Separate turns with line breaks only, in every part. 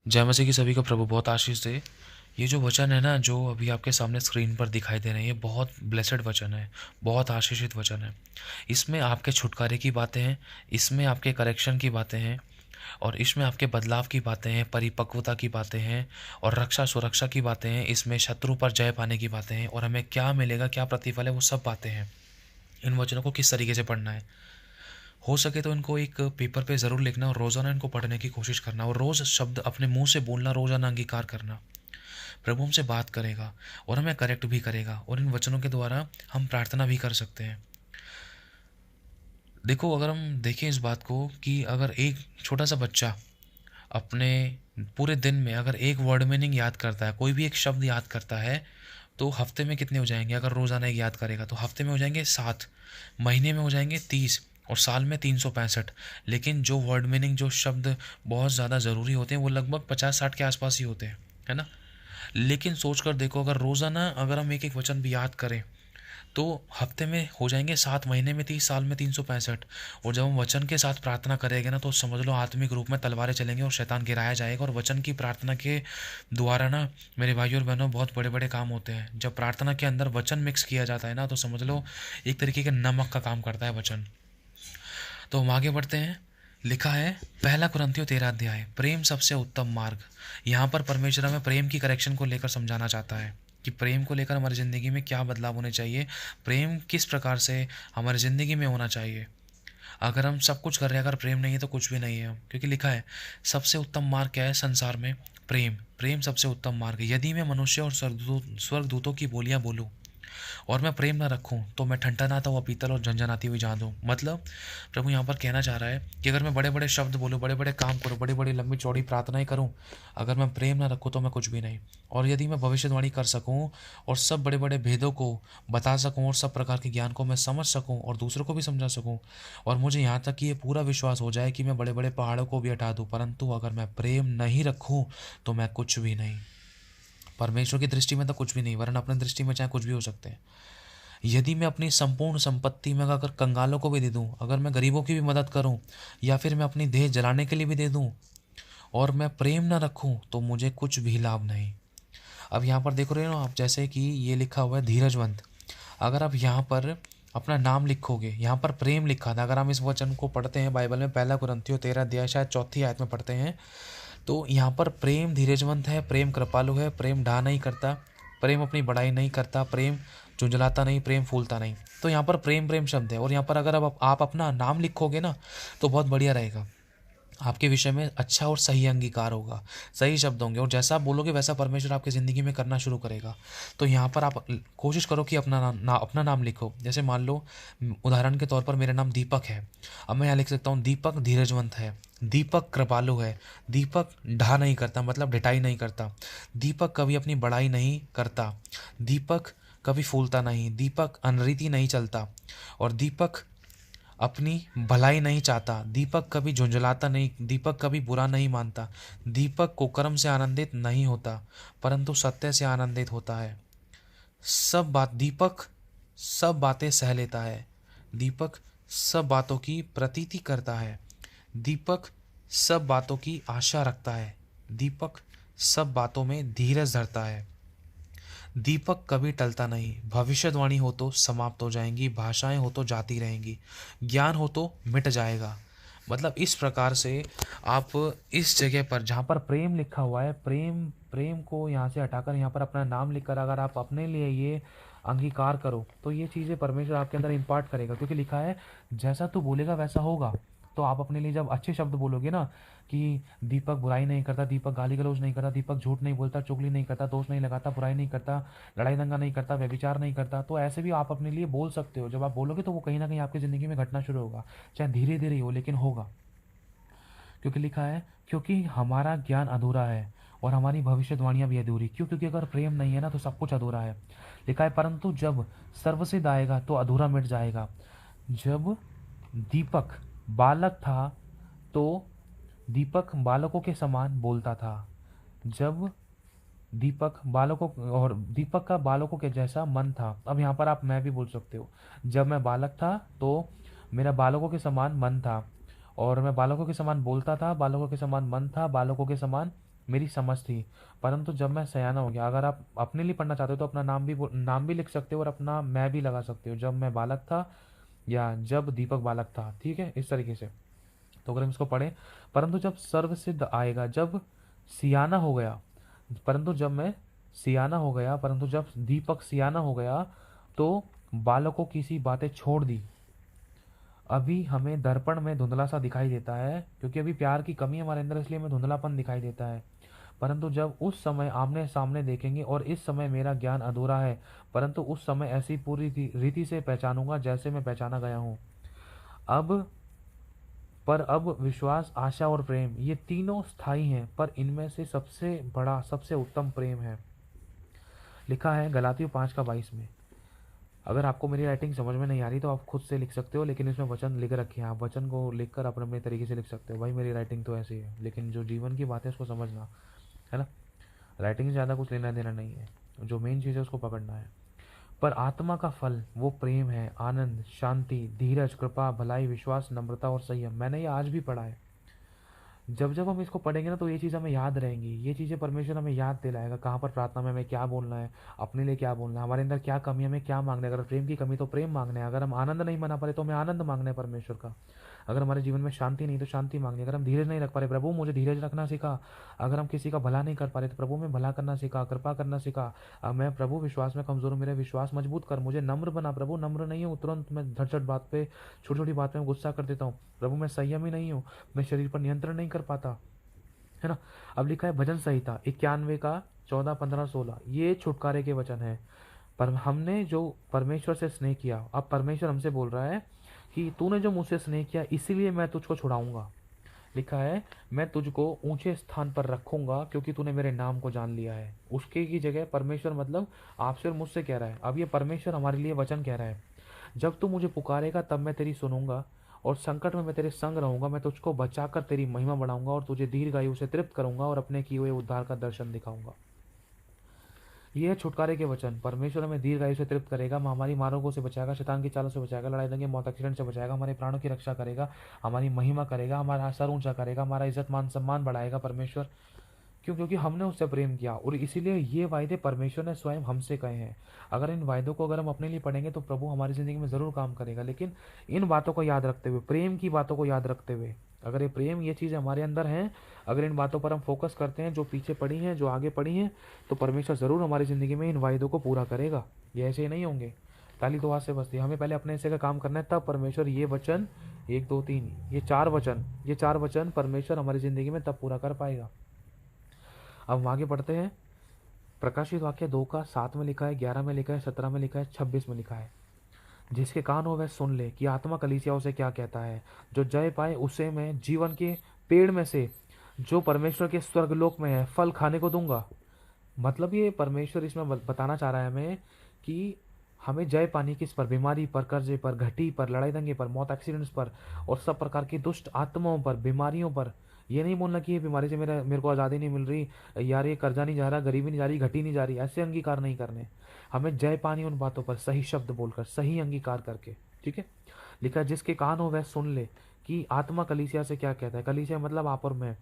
जय मसीह की सभी को प्रभु बहुत आशीष दे। ये जो वचन है ना, जो अभी आपके सामने स्क्रीन पर दिखाई दे रहे हैं, ये बहुत ब्लेसेड वचन है, बहुत आशीषित वचन है। इसमें आपके छुटकारे की बातें हैं, इसमें आपके करेक्शन की बातें हैं, और इसमें आपके बदलाव की बातें हैं, परिपक्वता की बातें हैं, और रक्षा सुरक्षा की बातें हैं। इसमें शत्रु पर जय पाने की बातें हैं, और हमें क्या मिलेगा, क्या प्रतिफल है, वो सब बातें हैं। इन वचनों को किस तरीके से पढ़ना है, हो सके तो इनको एक पेपर पे ज़रूर लिखना और रोज़ाना इनको पढ़ने की कोशिश करना, और रोज़ शब्द अपने मुंह से बोलना, रोज़ाना अंगीकार करना। प्रभु हमसे बात करेगा और हमें करेक्ट भी करेगा, और इन वचनों के द्वारा हम प्रार्थना भी कर सकते हैं। देखो, अगर हम देखें इस बात को कि अगर एक छोटा सा बच्चा अपने पूरे दिन में अगर एक वर्ड मीनिंग याद करता है, कोई भी एक शब्द याद करता है, तो हफ्ते में कितने हो जाएंगे? अगर रोज़ाना एक याद करेगा तो हफ्ते में हो जाएंगे 7, महीने में हो जाएंगे 30, और साल में 365। लेकिन जो वर्ड मीनिंग, जो शब्द बहुत ज़्यादा ज़रूरी होते हैं, वो लगभग 50-60 के आसपास ही होते हैं, है ना। लेकिन सोच कर देखो, अगर रोज़ाना अगर हम एक एक वचन भी याद करें, तो हफ्ते में हो जाएंगे 7, महीने में 30, साल में 365। और जब हम वचन के साथ प्रार्थना करेंगे ना, तो समझ लो आत्मिक रूप में तलवारें चलेंगे और शैतान गिराया जाएगा। और वचन की प्रार्थना के द्वारा ना, मेरे भाइयों और बहनों, बहुत बड़े बड़े काम होते हैं। जब प्रार्थना के अंदर वचन मिक्स किया जाता है ना, तो समझ लो एक तरीके के नमक का काम करता है वचन। तो हम आगे बढ़ते हैं। लिखा है, पहला कुरिन्थियों 13 अध्याय, प्रेम सबसे उत्तम मार्ग। यहाँ पर परमेश्वर हमें प्रेम की करेक्शन को लेकर समझाना चाहता है कि प्रेम को लेकर हमारी ज़िंदगी में क्या बदलाव होने चाहिए, प्रेम किस प्रकार से हमारी ज़िंदगी में होना चाहिए। अगर हम सब कुछ कर रहे हैं, अगर प्रेम नहीं है तो कुछ भी नहीं है। क्योंकि लिखा है, सबसे उत्तम मार्ग क्या है संसार में? प्रेम। प्रेम सबसे उत्तम मार्ग है। यदि मैं मनुष्य और स्वर्गदूतों की बोलियां बोलूं और मैं प्रेम ना रखूं, तो मैं ठंठनाता हुआ पीतल और झंझनाती हुई झांझ दूं। मतलब प्रभु यहाँ पर कहना चाह रहा है कि अगर मैं बड़े बड़े शब्द बोलूँ, बड़े बड़े काम करूँ, बड़ी बड़ी लंबी चौड़ी प्रार्थनाएं करूँ, अगर मैं प्रेम ना रखूँ तो मैं कुछ भी नहीं। और यदि मैं भविष्यवाणी कर सकूँ और सब बड़े बड़े भेदों को बता सकूँ और सब प्रकार के ज्ञान को मैं समझ सकूँ और दूसरों को भी समझा सकूँ, और मुझे यहाँ तक कि ये पूरा विश्वास हो जाए कि मैं बड़े बड़े पहाड़ों को भी हटा दूँ, परंतु अगर मैं प्रेम नहीं रखूँ तो मैं कुछ भी नहीं। परमेश्वर की दृष्टि में तो कुछ भी नहीं, वरन अपनी दृष्टि में चाहे कुछ भी हो सकते हैं। यदि मैं अपनी संपूर्ण संपत्ति में अगर कंगालों को भी दे दूं, अगर मैं गरीबों की भी मदद करूं, या फिर मैं अपनी देह जलाने के लिए भी दे दूं, और मैं प्रेम ना रखूं, तो मुझे कुछ भी लाभ नहीं। अब यहाँ पर देख रहे हो आप, जैसे कि ये लिखा हुआ है धीरजवंत। अगर आप यहाँ पर अपना नाम लिखोगे, यहाँ पर प्रेम लिखा था। अगर हम इस वचन को पढ़ते हैं बाइबल में, पहला कुरिन्थियों 13 अध्याय शायद 4 आयत में पढ़ते हैं, तो यहाँ पर प्रेम धीरजवंत है, प्रेम कृपालु है, प्रेम ढा नहीं करता, प्रेम अपनी बड़ाई नहीं करता, प्रेम झुंझलाता नहीं, प्रेम फूलता नहीं। तो यहाँ पर प्रेम प्रेम शब्द है, और यहाँ पर अगर अब आप अपना नाम लिखोगे ना, तो बहुत बढ़िया रहेगा। आपके विषय में अच्छा और सही अंगीकार होगा, सही शब्द होंगे, और जैसा आप बोलोगे वैसा परमेश्वर आपकी ज़िंदगी में करना शुरू करेगा। तो यहाँ पर आप कोशिश करो कि अपना नाम लिखो। जैसे मान लो, उदाहरण के तौर पर मेरा नाम दीपक है। अब मैं यहाँ लिख सकता हूँ, दीपक धीरजवंत है, दीपक कृपालु है, दीपक ढा नहीं करता, मतलब ढिठाई नहीं करता, दीपक कभी अपनी बड़ाई नहीं करता, दीपक कभी फूलता नहीं, दीपक अनरीति नहीं चलता, और दीपक अपनी भलाई नहीं चाहता, दीपक कभी झुंझलाता नहीं, दीपक कभी बुरा नहीं मानता, दीपक कुकर्म से आनंदित नहीं होता, परंतु सत्य से आनंदित होता है। दीपक सब बातें सह लेता है, दीपक सब बातों की प्रतीति करता है, दीपक सब बातों की आशा रखता है, दीपक सब बातों में धीरज धरता है, दीपक कभी टलता नहीं। भविष्यवाणी हो तो समाप्त हो जाएंगी, भाषाएं हो तो जाती रहेंगी, ज्ञान हो तो मिट जाएगा। मतलब इस प्रकार से आप इस जगह पर जहाँ पर प्रेम लिखा हुआ है, प्रेम प्रेम को यहाँ से हटाकर यहाँ पर अपना नाम लिखकर अगर आप अपने लिए ये अंगीकार करो, तो ये चीज़ें परमेश्वर आपके अंदर इम्पार्ट करेगा। क्योंकि लिखा है, जैसा तू बोलेगा वैसा होगा। तो आप अपने लिए जब अच्छे शब्द बोलोगे ना, कि दीपक बुराई नहीं करता, दीपक गाली गलौज नहीं करता, दीपक झूठ नहीं बोलता, चुगली नहीं करता, दोष नहीं लगाता, बुराई नहीं करता, लड़ाई दंगा नहीं करता, व्यभिचार नहीं करता, तो ऐसे भी आप अपने लिए बोल सकते हो। जब आप बोलोगे तो वो कहीं ना कहीं आपकी ज़िंदगी में घटना शुरू होगा, चाहे धीरे धीरे ही हो, लेकिन होगा। क्योंकि लिखा है, क्योंकि हमारा ज्ञान अधूरा है और हमारी भविष्यवाणियां भी अधूरी। क्यों? क्योंकि अगर प्रेम नहीं है ना, तो सब कुछ अधूरा है। लिखा है, परंतु जब सर्वसिद्ध आएगा तो अधूरा मिट जाएगा। जब दीपक बालक था, तो दीपक बालकों के समान बोलता था। जब दीपक बालकों और दीपक का बालकों के जैसा मन था। अब यहाँ पर आप मैं भी बोल सकते हो, जब मैं बालक था तो मेरा बालकों के समान मन था, और मैं बालकों के समान बोलता था, बालकों के समान मन था, बालकों के समान मेरी समझ थी, परंतु जब मैं सयाना हो गया। अगर आप अपने लिए पढ़ना चाहते हो तो अपना नाम भी लिख सकते हो और अपना मैं भी लगा सकते हो, जब मैं बालक था या जब दीपक बालक था, ठीक है, इस तरीके से। तो अगर हम इसको पढ़ें, परंतु जब सर्व सिद्ध आएगा, जब सियाना हो गया, परंतु जब मैं सियाना हो गया, परंतु जब दीपक सियाना हो गया, तो बालकों की सी बातें छोड़ दी। अभी हमें दर्पण में धुंधला सा दिखाई देता है, क्योंकि अभी प्यार की कमी है हमारे अंदर, इसलिए हमें धुंधलापन दिखाई देता है। परंतु जब उस समय आमने सामने देखेंगे, और इस समय मेरा ज्ञान अधूरा है, परंतु उस समय ऐसी पूरी रीति से पहचानूंगा जैसे मैं पहचाना गया हूँ। अब अब विश्वास, आशा और प्रेम, ये तीनों स्थायी हैं, पर इनमें से सबसे बड़ा, सबसे उत्तम प्रेम है। लिखा है गलातियों 5:22 में। अगर आपको मेरी राइटिंग समझ में नहीं आ रही तो आप खुद से लिख सकते हो, लेकिन इसमें वचन लिख रखे हैं, आप वचन को लिखकर अपने अपने तरीके से लिख सकते हो। भाई मेरी राइटिंग तो ऐसी है, लेकिन जो जीवन की बात है उसको समझना है ना। राइटिंग से ज़्यादा कुछ लेना देना नहीं है, जो मेन चीज़ है उसको पकड़ना है। पर आत्मा का फल वो प्रेम है, आनंद, शांति, धीरज, कृपा, भलाई, विश्वास, नम्रता और संयम। मैंने ये आज भी पढ़ा है। जब जब हम इसको पढ़ेंगे ना तो ये चीज़ हमें याद रहेंगी, ये चीज़ें परमेश्वर हमें याद दिलाएगा, कहाँ पर प्रार्थना में हमें क्या बोलना है, अपने लिए क्या बोलना है, हमारे अंदर क्या कमी है, हमें क्या मांगना है। अगर प्रेम की कमी तो प्रेम मांगना है, अगर हम आनंद नहीं मना पा रहे तो हमें आनंद मांगना है परमेश्वर का। अगर हमारे जीवन में शांति नहीं तो शांति मांगनी है। अगर हम धीरज नहीं रख पा रहे, प्रभु मुझे धीरज रखना सिखा। अगर हम किसी का भला नहीं कर पा रहे तो प्रभु मैं भला करना सिखा, कृपा करना सिखा। मैं प्रभु विश्वास में कमजोर हूँ, मेरा विश्वास मजबूत कर, मुझे नम्र बना प्रभु, नम्र नहीं हूँ, तुरंत मैं झट बात पे, छोटी छोटी बात पे मैं गुस्सा कर देता हूँ प्रभु, मैं संयमी नहीं हूँ, मैं शरीर पर नियंत्रण नहीं कर पाता, है ना। अब लिखा है भजन संहिता 91 का 14, 15, 16, ये छुटकारे के वचन है। पर हमने जो परमेश्वर से स्नेह किया, अब परमेश्वर हमसे बोल रहा है कि तूने जो मुझसे स्नेह किया इसीलिए मैं तुझको छुड़ाऊंगा। लिखा है मैं तुझको ऊंचे स्थान पर रखूंगा क्योंकि तूने मेरे नाम को जान लिया है। उसके की जगह परमेश्वर मतलब आपसे और मुझसे कह रहा है। अब ये परमेश्वर हमारे लिए वचन कह रहा है, जब तू मुझे पुकारेगा तब मैं तेरी सुनूंगा, और संकट में मैं तेरे संग रहूंगा, मैं तुझको बचाकर तेरी महिमा बढ़ाऊंगा और तुझे दीर्घ आयु से तृप्त करूंगा और अपने किए हुए उद्धार का दर्शन दिखाऊंगा। ये है छुटकारे के वचन। परमेश्वर हमें दीर्घ आयु से तृप्त करेगा, महामारी मारोगों से बचाएगा, शैतान की चालों से बचाएगा, लड़ाई दंगे मौत एक्सीडेंट से बचाएगा, हमारे प्राणों की रक्षा करेगा, हमारी महिमा करेगा, हमारा सर ऊंचा करेगा, हमारा इज्जत मान सम्मान बढ़ाएगा परमेश्वर। क्यों? क्योंकि हमने उससे प्रेम किया, और इसीलिए ये वायदे परमेश्वर ने स्वयं हमसे कहे हैं। अगर इन वायदों को अगर हम अपने लिए पढ़ेंगे तो प्रभु हमारी ज़िंदगी में ज़रूर काम करेगा, लेकिन इन बातों को याद रखते हुए, प्रेम की बातों को याद रखते हुए। अगर ये प्रेम, ये चीज़ें हमारे अंदर हैं, अगर इन बातों पर हम फोकस करते हैं, जो पीछे पड़ी हैं, जो आगे पड़ी हैं, तो परमेश्वर ज़रूर हमारी ज़िंदगी में इन वायदों को पूरा करेगा। ये ऐसे ही नहीं होंगे ताली तो हाथ से बसती है। हमें पहले अपने हिस्से का काम करना है, तब परमेश्वर ये वचन, 1, 2, 3, ये चार वचन परमेश्वर हमारी ज़िंदगी में तब पूरा कर पाएगा। अब हम आगे बढ़ते हैं। प्रकाशित वाक्य 2 का 7 में लिखा है, 11 में लिखा है, 17 में लिखा है, 26 में लिखा है, जिसके कान हो वह सुन ले कि आत्मा कलीसियाओं से क्या कहता है। जो जय पाए उसे मैं जीवन के पेड़ में से जो परमेश्वर के स्वर्गलोक में है फल खाने को दूंगा। मतलब ये परमेश्वर इसमें बताना चाह रहा है हमें कि हमें जय पानी किस पर, बीमारी पर, कर्जे पर, घटी पर, लड़ाई दंगे पर, मौत एक्सीडेंट्स पर, और सब प्रकार की दुष्ट आत्माओं पर, बीमारियों पर। ये नहीं बोलना कि ये बीमारी से मेरे को आज़ादी नहीं मिल रही यार, ये कर्जा नहीं जा रहा, गरीबी नहीं जा रही, घटी नहीं जा रही, ऐसे अंगीकार नहीं करने। हमें जय पानी उन बातों पर सही शब्द बोलकर, सही अंगीकार करके, ठीक है। लिखा है जिसके कान हो वह सुन ले कि आत्मा कलीसिया से क्या कहता है। कलीसिया मतलब आप और मैं,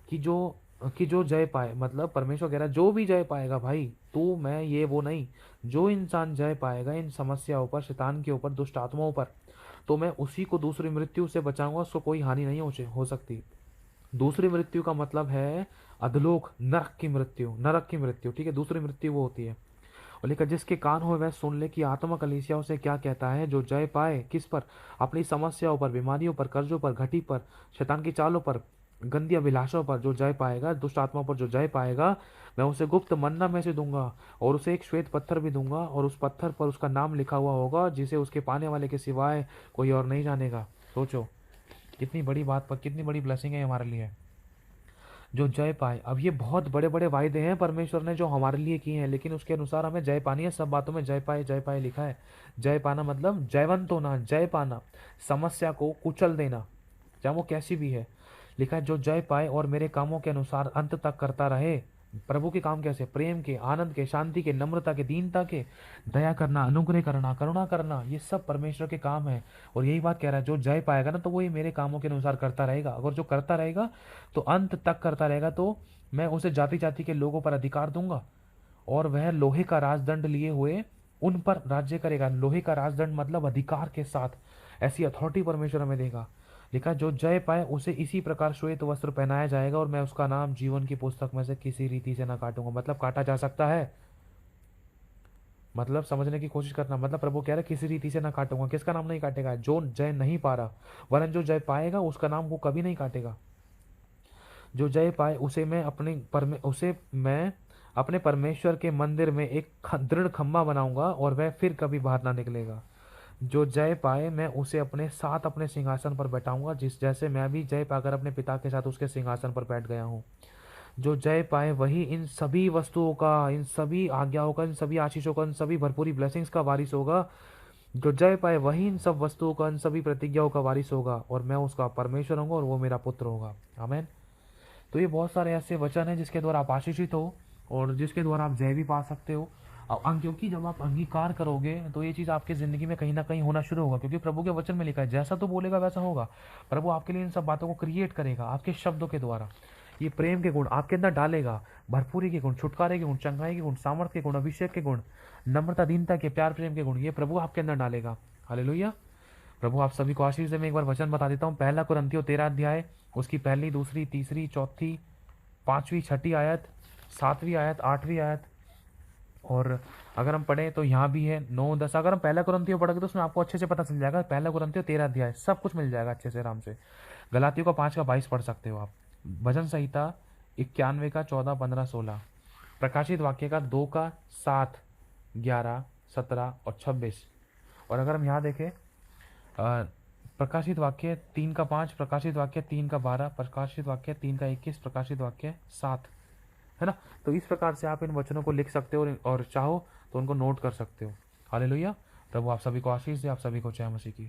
कि जो जय पाए, मतलब परमेश्वर कह रहा है जो भी जय पाएगा भाई, तू मैं ये वो नहीं, जो इंसान जय पाएगा इन समस्याओं पर, शैतान के ऊपर, दुष्ट आत्माओं पर, तो मैं उसी को दूसरी मृत्यु से बचाऊंगा, उसको कोई हानि नहीं हो सकती। दूसरी मृत्यु का मतलब है अधलोक, नरक की मृत्यु, नरक की मृत्यु, ठीक है। दूसरी मृत्यु वो होती है। और लिखा जिसके कान हो वह सुन ले कि आत्मा कलीसियाओं से क्या कहता है। जो जय पाए किस पर? अपनी समस्याओं पर, बीमारियों पर, कर्जों पर, घटी पर, शैतान की चालों पर, गंदी अभिलाषाओं पर जो जय पाएगा, दुष्ट आत्मा पर जो जय पाएगा, मैं उसे गुप्त मन्ना में से दूंगा, और उसे एक श्वेत पत्थर भी दूंगा, और उस पत्थर पर उसका नाम लिखा हुआ होगा जिसे उसके पाने वाले के सिवाय कोई और नहीं जानेगा। सोचो कितनी बड़ी बात पर, कितनी बड़ी ब्लेसिंग है हमारे लिए। जो जय पाए, अब ये बहुत बड़े बड़े वायदे हैं परमेश्वर ने जो हमारे लिए किए हैं, लेकिन उसके अनुसार हमें जय पानी है। सब बातों में जय पाए लिखा है। जय पाना मतलब जयवंत होना, जय पाना, समस्या को कुचल देना, चाहे वो कैसी भी है। लिखा है जो जय पाए और मेरे कामों के अनुसार अंत तक करता रहे। प्रभु के काम कैसे? प्रेम के, आनंद के, शांति के, नम्रता के, दीनता के, दया करना, अनुग्रह करना, करुणा करना, ये सब परमेश्वर के काम है। और यही बात कह रहा है जो जय पाएगा ना, तो वो ये मेरे कामों के अनुसार करता रहेगा। अगर जो करता रहेगा तो अंत तक करता रहेगा, तो मैं उसे जाति जाति के लोगों पर अधिकार दूंगा और वह लोहे का राजदंड लिए हुए उन पर राज्य करेगा। लोहे का राजदंड मतलब अधिकार के साथ, ऐसी अथॉरिटी परमेश्वर हमें देगा। लिखा, जो जय पाए उसे इसी प्रकार श्वेत वस्त्र पहनाया जाएगा और मैं उसका नाम जीवन की पुस्तक में से किसी रीति से ना काटूंगा। मतलब काटा जा सकता है, मतलब समझने की कोशिश करना। मतलब प्रभु कह रहे किसी रीति से ना काटूंगा। किसका नाम नहीं काटेगा? जो जय नहीं पा रहा, वरन जो जय पाएगा उसका नाम वो कभी नहीं काटेगा। जो जय पाए उसे मैं अपने परमेश्वर के मंदिर में एक दृढ़ खम्भा बनाऊंगा और वह फिर कभी बाहर ना निकलेगा। जो जय पाए मैं उसे अपने साथ अपने सिंहासन पर बैठाऊंगा, जिस जैसे मैं भी जय पाकर अपने पिता के साथ उसके सिंहासन पर बैठ गया हूँ। जो जय पाए वही इन सभी वस्तुओं का, इन सभी आज्ञाओं का, इन सभी आशीषों का, इन सभी भरपूरी ब्लेसिंग्स का वारिस होगा। जो जय पाए वही इन सब वस्तुओं का, इन सभी प्रतिज्ञाओं का वारिस होगा और मैं उसका परमेश्वर होऊंगा और वो मेरा पुत्र होगा। आमेन। तो ये बहुत सारे ऐसे वचन हैं जिसके द्वारा आप आशीषित हो और जिसके द्वारा आप जय भी पा सकते हो। क्योंकि जब आप अंगीकार करोगे तो ये चीज़ आपकी ज़िंदगी में कहीं ना कहीं होना शुरू होगा, क्योंकि प्रभु के वचन में लिखा है जैसा तो बोलेगा वैसा होगा। प्रभु आपके लिए इन सब बातों को क्रिएट करेगा आपके शब्दों के द्वारा। ये प्रेम के गुण आपके अंदर डालेगा, भरपूरी के गुण, छुटकारे के गुण, चंगाई के गुण, सामर्थ्य के गुण, अभिषेक के गुण, नम्रता, दीनता के, प्यार प्रेम के गुण, ये प्रभु आपके अंदर डालेगा। हालेलुया। प्रभु आप सभी को आशीष दे। मैं एक बार वचन बता देता हूँ। पहला कुरिन्थियों 13 अध्याय, उसकी पहली, दूसरी, तीसरी, चौथी, पांचवी, छठी आयत, सातवीं आयत, आठवीं आयत, और अगर हम पढ़ें तो यहाँ भी है 9, 10। अगर हम पहला कुरिन्थियों पढ़ोगे तो उसमें आपको अच्छे से पता चल जाएगा। पहला कुरिन्थियों 13 अध्याय सब कुछ मिल जाएगा अच्छे से, आराम से। गलातियों का 5 का 22 पढ़ सकते हो आप। भजन संहिता 91 का 14, 15, 16। प्रकाशित वाक्य का 2 का 7, 11, 17 और 26। और अगर हम यहाँ देखें प्रकाशित वाक्य 3 का 5, प्रकाशित वाक्य 3 का 12, प्रकाशित वाक्य 3 का 21, प्रकाशित वाक्य 7, है ना। तो इस प्रकार से आप इन वचनों को लिख सकते हो और चाहो तो उनको नोट कर सकते हो। हालेलुया। प्रभु आप सभी को आशीष दे, आप सभी को जय मसीह की।